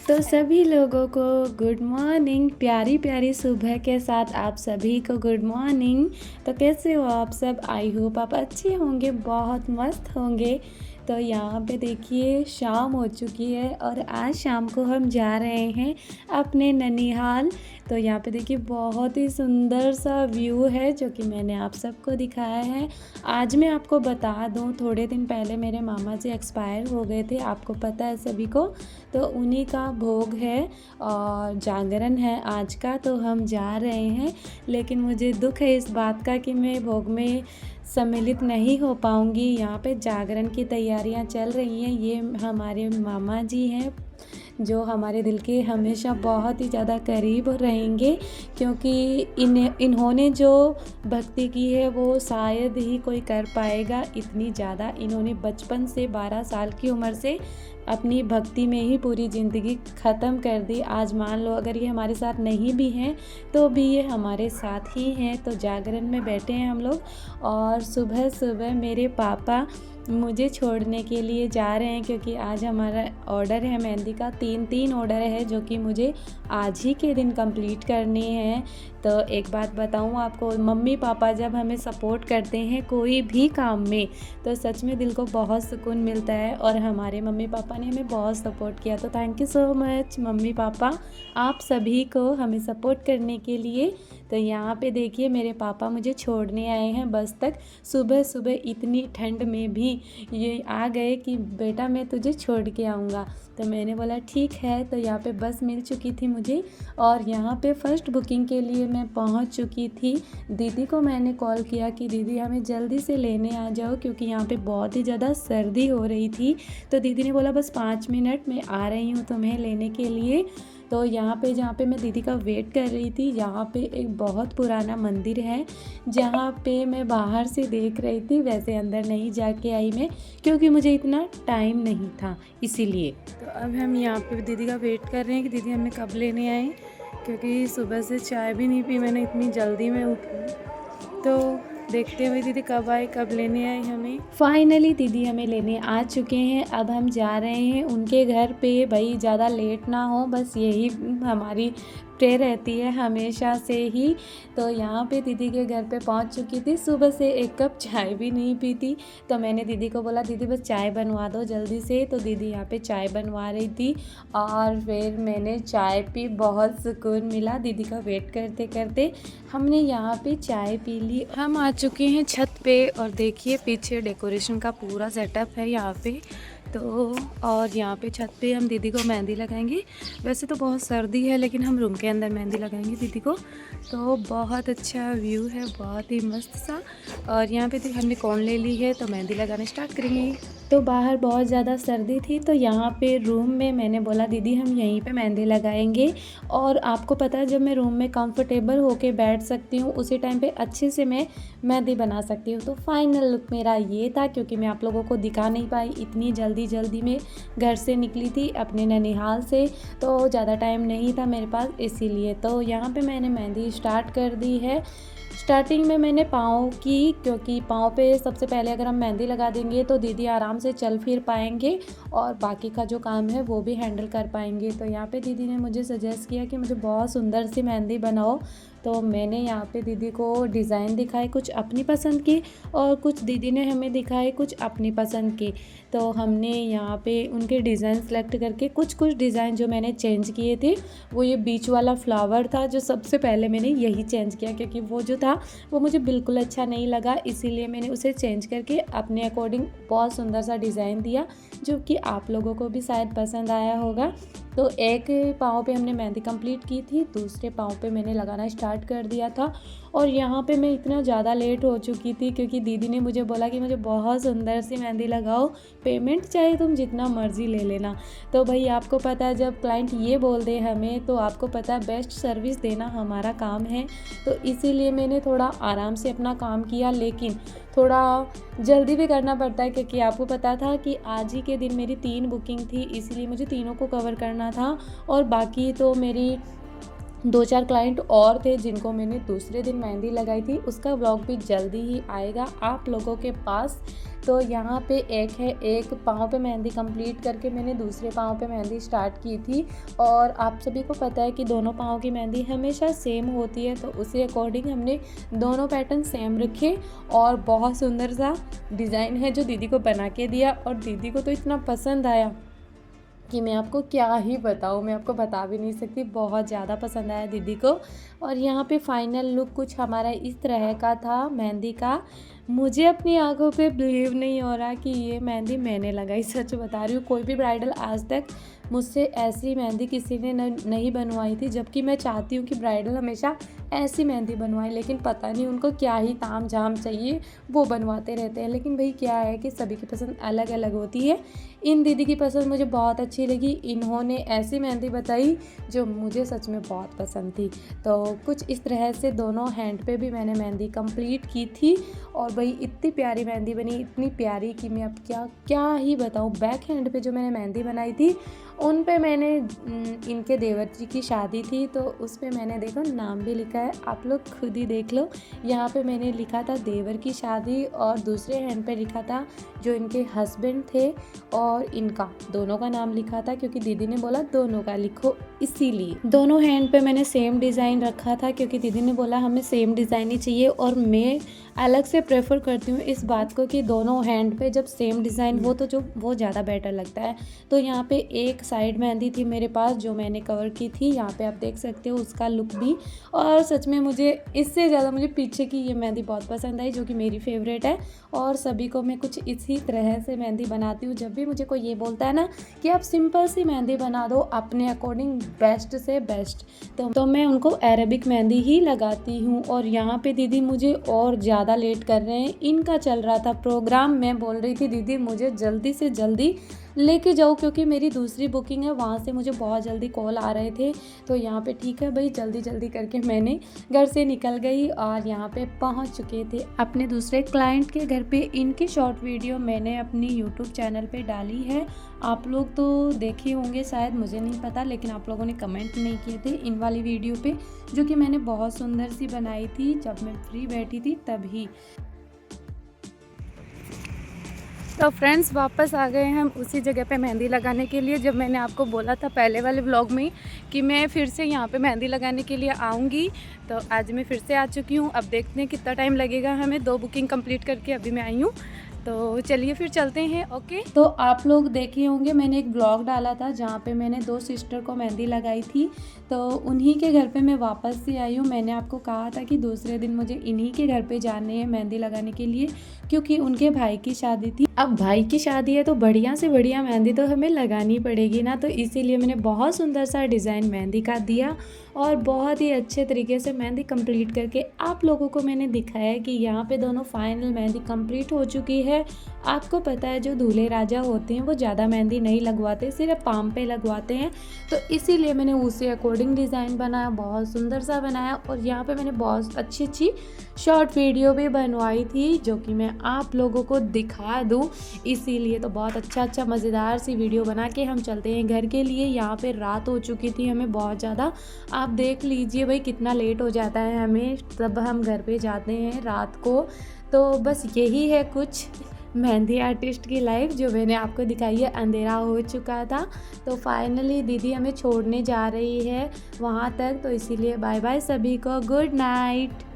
तो सभी लोगों को गुड मॉर्निंग। प्यारी प्यारी सुबह के साथ आप सभी को गुड मॉर्निंग। तो कैसे हो आप सब? आई होप आप अच्छे होंगे, बहुत मस्त होंगे। तो यहाँ पे देखिए शाम हो चुकी है और आज शाम को हम जा रहे हैं अपने ननिहाल। तो यहाँ पे देखिए बहुत ही सुंदर सा व्यू है जो कि मैंने आप सबको दिखाया है। आज मैं आपको बता दूँ, थोड़े दिन पहले मेरे मामा जी एक्सपायर हो गए थे, आपको पता है सभी को। तो उन्हीं का भोग है और जागरण है आज का, तो हम जा रहे हैं। लेकिन मुझे दुख है इस बात का कि मैं भोग में सम्मिलित नहीं हो पाऊँगी। यहाँ पे जागरण की तैयारियाँ चल रही हैं। ये हमारे मामा जी हैं जो हमारे दिल के हमेशा बहुत ही ज़्यादा करीब रहेंगे, क्योंकि इन्होंने जो भक्ति की है वो शायद ही कोई कर पाएगा। इतनी ज़्यादा इन्होंने बचपन से 12 साल की उम्र से अपनी भक्ति में ही पूरी ज़िंदगी ख़त्म कर दी। आज मान लो अगर ये हमारे साथ नहीं भी हैं तो भी ये हमारे साथ ही हैं। तो जागरण में बैठे हैं हम लोग और सुबह सुबह मेरे पापा मुझे छोड़ने के लिए जा रहे हैं, क्योंकि आज हमारा ऑर्डर है मेहंदी का। तीन ऑर्डर है जो कि मुझे आज ही के दिन कंप्लीट करनी है। तो एक बात बताऊं आपको, मम्मी पापा जब हमें सपोर्ट करते हैं कोई भी काम में तो सच में दिल को बहुत सुकून मिलता है, और हमारे मम्मी पापा ने हमें बहुत सपोर्ट किया। तो thank you so much mummy papa, आप सभी को हमें सपोर्ट करने के लिए। तो यहाँ पे देखिए मेरे पापा मुझे छोड़ने आए हैं बस तक। सुबह सुबह इतनी ठंड में भी ये आ गए कि बेटा मैं तुझे छोड़ के आऊँगा। तो मैंने बोला ठीक है। तो यहाँ पे बस मिल चुकी थी मुझे और यहाँ पे फ़र्स्ट बुकिंग के लिए मैं पहुँच चुकी थी। दीदी को मैंने कॉल किया कि दीदी हमें जल्दी से लेने आ जाओ, क्योंकि यहाँ पे बहुत ही ज़्यादा सर्दी हो रही थी। तो दीदी ने बोला बस 5 मिनट में आ रही हूँ तुम्हें लेने के लिए। तो यहाँ पे जहाँ पे मैं दीदी का वेट कर रही थी, यहाँ पे एक बहुत पुराना मंदिर है जहाँ पे मैं बाहर से देख रही थी, वैसे अंदर नहीं जाके आई मैं, क्योंकि मुझे इतना टाइम नहीं था इसीलिए। तो अब हम यहाँ पे दीदी का वेट कर रहे हैं कि दीदी हमें कब लेने आए, क्योंकि सुबह से चाय भी नहीं पी मैंने, इतनी जल्दी में उठी। तो देखते हुए दीदी कब आए, कब लेने आए हमें। फाइनली दीदी हमें लेने आ चुके हैं। अब हम जा रहे हैं उनके घर पे। भाई ज़्यादा लेट ना हो, बस यही हमारी प्रे रहती है हमेशा से ही। तो यहाँ पे दीदी के घर पे पहुँच चुकी थी। सुबह से एक कप चाय भी नहीं पीती, तो मैंने दीदी को बोला दीदी बस चाय बनवा दो जल्दी से। तो दीदी यहाँ पे चाय बनवा रही थी और फिर मैंने चाय पी, बहुत सुकून मिला। दीदी का वेट करते करते हमने यहाँ पे चाय पी ली। हम आ चुके हैं छत पे और देखिए पीछे डेकोरेशन का पूरा सेटअप है यहाँ पे। तो और यहाँ पे छत पे हम दीदी को मेहंदी लगाएंगे। वैसे तो बहुत सर्दी है लेकिन हम रूम के अंदर मेहंदी लगाएंगे दीदी को। तो बहुत अच्छा व्यू है, बहुत ही मस्त सा। और यहाँ पे हमने कौन ले ली है तो मेहंदी लगाना स्टार्ट करेंगे। तो बाहर बहुत ज़्यादा सर्दी थी, तो यहाँ पे रूम में मैंने बोला दीदी हम यहीं पे मेहंदी लगाएंगे। और आपको पता है जब मैं रूम में कंफर्टेबल होके बैठ सकती हूँ उसी टाइम पे अच्छे से मैं मेहंदी बना सकती हूँ। तो फाइनल लुक मेरा ये था, क्योंकि मैं आप लोगों को दिखा नहीं पाई, इतनी जल्दी में घर से निकली थी अपने ननिहाल से, तो ज़्यादा टाइम नहीं था मेरे पास इसीलिए। तो यहाँ पे मैंने मेहंदी स्टार्ट कर दी है। स्टार्टिंग में मैंने पाँव की, क्योंकि पाँव पे सबसे पहले अगर हम मेहंदी लगा देंगे तो दीदी आराम से चल फिर पाएंगे और बाकी का जो काम है वो भी हैंडल कर पाएंगे। तो यहाँ पे दीदी ने मुझे सजेस्ट किया कि मुझे बहुत सुंदर सी मेहंदी बनाओ। तो मैंने यहाँ पे दीदी को डिज़ाइन दिखाए कुछ अपनी पसंद की, और कुछ दीदी ने हमें दिखाए कुछ अपनी पसंद की। तो हमने यहाँ पे उनके डिज़ाइन सेलेक्ट करके कुछ डिज़ाइन जो मैंने चेंज किए थे, वो ये बीच वाला फ्लावर था जो सबसे पहले मैंने यही चेंज किया, क्योंकि वो जो था वो मुझे बिल्कुल अच्छा नहीं लगा, इसीलिए मैंने उसे चेंज करके अपने अकॉर्डिंग बहुत सुंदर सा डिज़ाइन दिया, जो कि आप लोगों को भी शायद पसंद आया होगा। तो एक पाँव पे हमने मेहंदी कंप्लीट की थी, दूसरे पाँव पे मैंने लगाना स्टार्ट कर दिया था। और यहाँ पे मैं इतना ज़्यादा लेट हो चुकी थी, क्योंकि दीदी ने मुझे बोला कि मुझे बहुत सुंदर सी मेहंदी लगाओ, पेमेंट चाहे तुम जितना मर्जी ले लेना। तो भाई आपको पता है जब क्लाइंट ये बोल दे हमें, तो आपको पता है बेस्ट सर्विस देना हमारा काम है। तो इसीलिए मैंने थोड़ा आराम से अपना काम किया, लेकिन थोड़ा जल्दी भी करना पड़ता है, क्योंकि आपको पता था कि आज ही के दिन मेरी 3 बुकिंग थी, इसीलिए मुझे तीनों को कवर करना था। और बाकी तो मेरी 2-4 क्लाइंट और थे जिनको मैंने दूसरे दिन मेहंदी लगाई थी, उसका व्लॉग भी जल्दी ही आएगा आप लोगों के पास। तो यहाँ पे एक पाँव पे मेहंदी कंप्लीट करके मैंने दूसरे पाँव पे मेहंदी स्टार्ट की थी। और आप सभी को पता है कि दोनों पाँव की मेहंदी हमेशा सेम होती है, तो उसी अकॉर्डिंग हमने दोनों पैटर्न सेम रखे। और बहुत सुंदर सा डिज़ाइन है जो दीदी को बना के दिया, और दीदी को तो इतना पसंद आया कि मैं आपको क्या ही बताऊँ, मैं आपको बता भी नहीं सकती, बहुत ज़्यादा पसंद आया दीदी को। और यहाँ पे फाइनल लुक कुछ हमारा इस तरह का था मेहंदी का। मुझे अपनी आंखों पे बिलीव नहीं हो रहा कि ये मेहंदी मैंने लगाई, सच बता रही हूँ। कोई भी ब्राइडल आज तक मुझसे ऐसी मेहंदी किसी ने नहीं बनवाई थी, जबकि मैं चाहती हूँ कि ब्राइडल हमेशा ऐसी मेहंदी बनवाए, लेकिन पता नहीं उनको क्या ही ताम झाम चाहिए, वो बनवाते रहते हैं। लेकिन भाई क्या है कि सभी की पसंद अलग अलग होती है। इन दीदी की पसंद मुझे बहुत अच्छी लगी, इन्होंने ऐसी मेहंदी बताई जो मुझे सच में बहुत पसंद थी। तो कुछ इस तरह से दोनों हैंड पे भी मैंने मेहंदी कंप्लीट की थी। और भाई इतनी प्यारी मेहंदी बनी, इतनी प्यारी कि मैं अब क्या ही बताऊँ। बैक हैंड पे जो मैंने मेहंदी बनाई थी उन पे मैंने इनके देवर जी की शादी थी, तो उस पे मैंने देखो नाम भी लिखा है, आप लोग खुद ही देख लो। यहाँ पे मैंने लिखा था देवर की शादी, और दूसरे हैंड पे लिखा था जो इनके हस्बैंड थे और इनका, दोनों का नाम लिखा था, क्योंकि दीदी ने बोला दोनों का लिखो, इसीलिए दोनों हैंड पे मैंने सेम डिज़ाइन रखा था, क्योंकि दीदी ने बोला हमें सेम डिज़ाइन ही चाहिए। और मैं अलग से प्रेफर करती हूँ इस बात को कि दोनों हैंड पे जब सेम डिज़ाइन हो तो जो वो ज़्यादा बेटर लगता है। तो यहाँ पे एक साइड मेहंदी थी मेरे पास जो मैंने कवर की थी, यहाँ पे आप देख सकते हो उसका लुक भी। और सच में मुझे इससे ज़्यादा मुझे पीछे की ये मेहंदी बहुत पसंद आई, जो कि मेरी फेवरेट है। और सभी को मैं कुछ इसी तरह से मेहंदी बनाती हूँ। जब भी मुझे कोई ये बोलता है ना कि आप सिंपल सी मेहंदी बना दो अपने अकॉर्डिंग बेस्ट से बेस्ट, तो मैं उनको अरेबिक मेहंदी ही लगाती हूँ। और यहाँ पे दीदी मुझे और ज़्यादा लेट कर रहे हैं, इनका चल रहा था प्रोग्राम। मैं बोल रही थी दीदी मुझे जल्दी से जल्दी लेके जाओ, क्योंकि मेरी दूसरी बुकिंग है, वहाँ से मुझे बहुत जल्दी कॉल आ रहे थे। तो यहाँ पे ठीक है भाई, जल्दी जल्दी करके मैंने घर से निकल गई और यहाँ पे पहुँच चुके थे अपने दूसरे क्लाइंट के घर पे। इनकी शॉर्ट वीडियो मैंने अपनी यूट्यूब चैनल पे डाली है, आप लोग तो देखे होंगे शायद, मुझे नहीं पता, लेकिन आप लोगों ने कमेंट नहीं किए थे इन वाली वीडियो पे, जो कि मैंने बहुत सुंदर सी बनाई थी जब मैं फ्री बैठी थी तभी। तो फ्रेंड्स वापस आ गए हम उसी जगह पे मेहंदी लगाने के लिए, जब मैंने आपको बोला था पहले वाले व्लॉग में कि मैं फिर से यहाँ पे मेहंदी लगाने के लिए आऊँगी। तो आज मैं फिर से आ चुकी हूँ। अब देखते हैं कितना टाइम लगेगा हमें, 2 बुकिंग कंप्लीट करके अभी मैं आई हूँ। तो चलिए फिर चलते हैं। ओके, तो आप लोग देखे होंगे मैंने एक ब्लॉग डाला था जहाँ पे मैंने 2 सिस्टर को मेहंदी लगाई थी, तो उन्हीं के घर पे मैं वापस से आई हूँ। मैंने आपको कहा था कि दूसरे दिन मुझे इन्हीं के घर पे जाने हैं मेहंदी लगाने के लिए, क्योंकि उनके भाई की शादी थी। अब भाई की शादी है तो बढ़िया से बढ़िया मेहंदी तो हमें लगानी पड़ेगी ना, तो इसीलिए मैंने बहुत सुंदर सा डिज़ाइन मेहंदी का दिया और बहुत ही अच्छे तरीके से मेहंदी कंप्लीट करके आप लोगों को मैंने दिखाया कि यहाँ पे दोनों फाइनल मेहंदी कंप्लीट हो चुकी है। आपको पता है जो दूल्हे राजा होते हैं वो ज़्यादा मेहंदी नहीं लगवाते, सिर्फ पाम पे लगवाते हैं, तो इसीलिए मैंने उसी अकॉर्डिंग डिज़ाइन बनाया, बहुत सुंदर सा बनाया। और यहाँ पे मैंने बहुत अच्छी शॉर्ट वीडियो भी बनवाई थी जो कि मैं आप लोगों को दिखा दूँ, इसीलिए तो बहुत अच्छा मज़ेदार सी वीडियो बना के हम चलते हैं घर के लिए। यहाँ पे रात हो चुकी थी हमें बहुत ज़्यादा, आप देख लीजिए भाई कितना लेट हो जाता है हमें तब हम घर पे जाते हैं रात को। तो बस यही है कुछ मेहंदी आर्टिस्ट की लाइफ जो मैंने आपको दिखाई है। अंधेरा हो चुका था तो फाइनली दीदी हमें छोड़ने जा रही है वहाँ तक, तो इसीलिए बाय बाय सभी को, गुड नाइट।